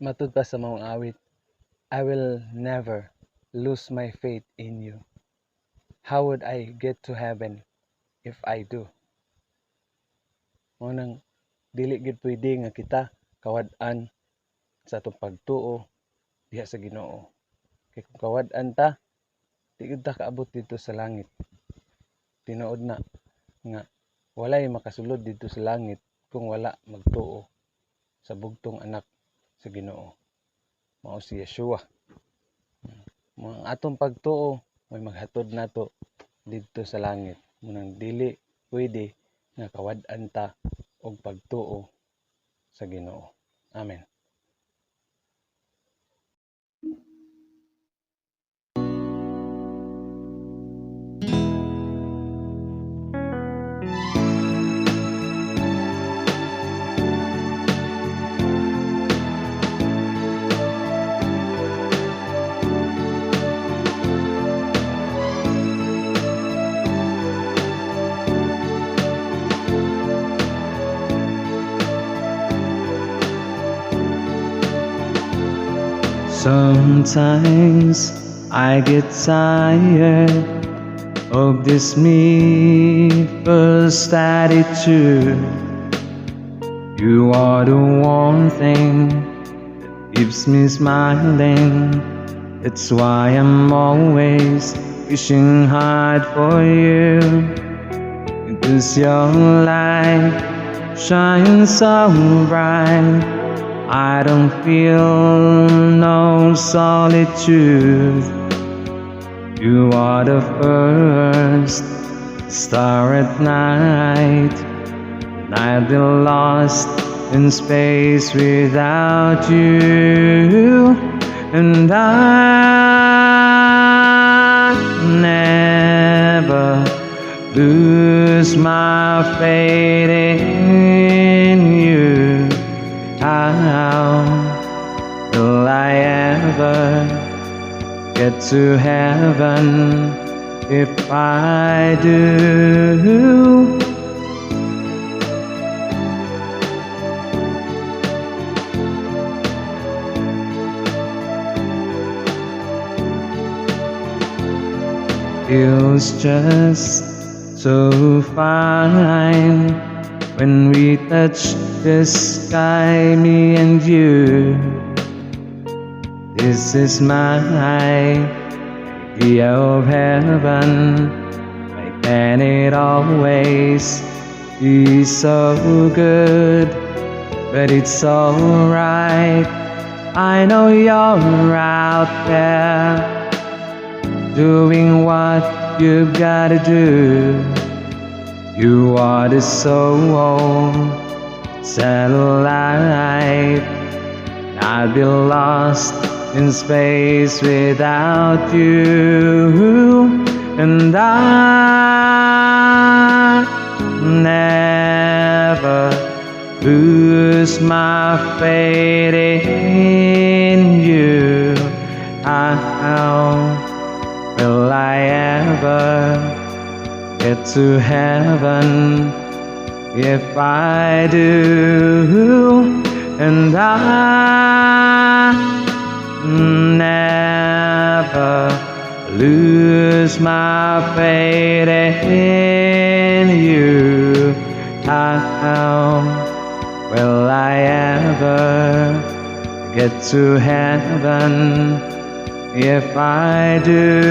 Matud pa sa maong awit, I will never lose my faith in you. How would I get to heaven if I do? Ngunang dili gid pwede nga kita kawad-an sa atong pagtuo diha sa Ginoo. Kay kung kawad-an ta, di gid ta kaabot dito sa langit. Tinuod na nga walay makasulod dito sa langit kung wala magtuo sa bugtong anak sa Ginoo. Mao si Yeshua. Ang atong pagtuo may maghatod nato dito sa langit. Munang dili pwede nga kawad-an ta og pagtuo sa Ginoo. Amen. Sometimes I get tired of this me first attitude. You are the one thing that keeps me smiling. That's why I'm always wishing hard for you. Because your light shines so bright, I don't feel no solitude. You are the first star at night, and I'd be lost in space without you. And I never lose my faith in you. How will I ever get to heaven if I do? Feels just so fine when we touch the sky, me and you. This is my idea of heaven. Why can it always be so good? But it's alright, I know you're out there doing what you've gotta do. You are the soul satellite. I'd be lost in space without you. And I never lose my faith in you. How will I ever get to heaven if I do? And I never lose my faith in you. How will I ever get to heaven if I do?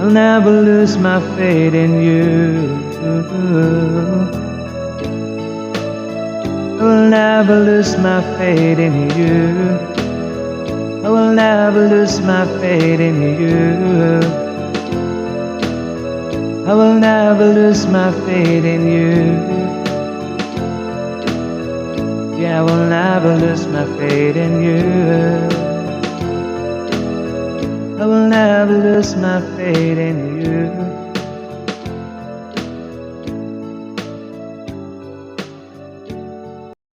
I'll never lose my faith in you. I will never lose my faith in you. I will never lose my faith in you. I will never lose my faith in you. Yeah, I will never lose my faith in you. I will never lose my faith in you.